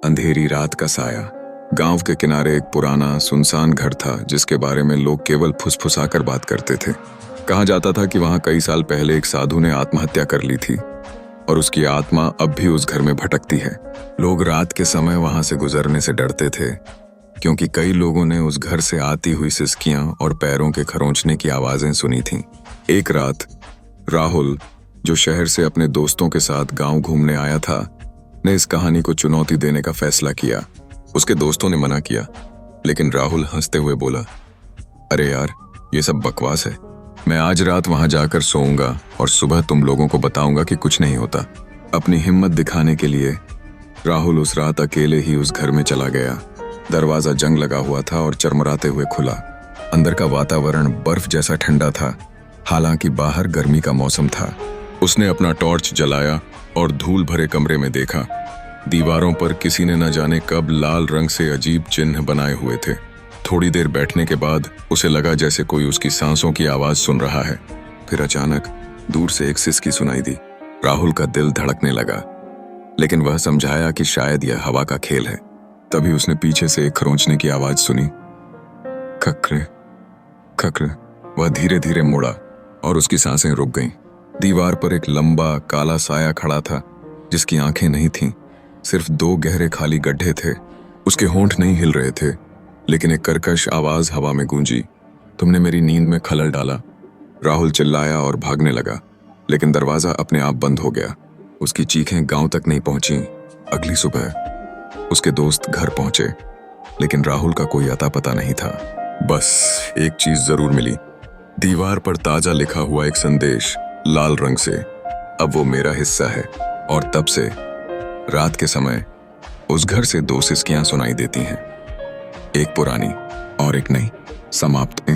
अंधेरी रात का साया। गांव के किनारे एक पुराना सुनसान घर था जिसके बारे में लोग केवल फुसफुसाकर बात करते थे। कहा जाता था कि वहां कई साल पहले एक साधु ने आत्महत्या कर ली थी और उसकी आत्मा अब भी उस घर में भटकती है। लोग रात के समय वहां से गुजरने से डरते थे क्योंकि कई लोगों ने उस घर से आती हुई सिसकियां और पैरों के खरोंचने की आवाजें सुनी थीं। एक रात राहुल, जो शहर से अपने दोस्तों के साथ गांव घूमने आया था, ने इस कहानी को चुनौती देने का फैसला किया। उसके दोस्तों ने मना किया, लेकिन राहुल हंसते हुए बोला, अरे यार, ये सब बकवास है। मैं आज रात वहां जाकर सोऊंगा और सुबह तुम लोगों को बताऊंगा कि कुछ नहीं होता। अपनी हिम्मत दिखाने के लिए राहुल उस रात अकेले ही उस घर में चला गया। दरवाजा जंग लगा हुआ था और चरमराते हुए खुला। अंदर का वातावरण बर्फ जैसा ठंडा था, हालांकि बाहर गर्मी का मौसम था। उसने अपना टॉर्च जलाया और धूल भरे कमरे में देखा। दीवारों पर किसी ने न जाने कब लाल रंग से अजीब चिन्ह बनाए हुए थे। थोड़ी देर बैठने के बाद उसे लगा जैसे कोई उसकी सांसों की आवाज सुन रहा है। फिर अचानक दूर से एक सिसकी सुनाई दी। राहुल का दिल धड़कने लगा, लेकिन वह समझाया कि शायद यह हवा का खेल है। तभी उसने पीछे से एक खरोंचने की आवाज सुनी, खकरे खकरे। वह धीरे धीरे मुड़ा और उसकी सांसें रुक गईं। दीवार पर एक लंबा काला साया खड़ा था जिसकी आंखें नहीं थीं, सिर्फ दो गहरे खाली गड्ढे थे। उसके होंठ नहीं हिल रहे थे, लेकिन एक कर्कश आवाज हवा में गूंजी, तुमने मेरी नींद में खलल डाला। राहुल चिल्लाया और भागने लगा, लेकिन दरवाजा अपने आप बंद हो गया। उसकी चीखें गांव तक नहीं पहुंची। अगली सुबह उसके दोस्त घर पहुंचे, लेकिन राहुल का कोई अता पता नहीं था। बस एक चीज जरूर मिली, दीवार पर ताजा लिखा हुआ एक संदेश लाल रंग से, अब वो मेरा हिस्सा है। और तब से रात के समय उस घर से दो सिसकियां सुनाई देती हैं, एक पुरानी और एक नई। समाप्त।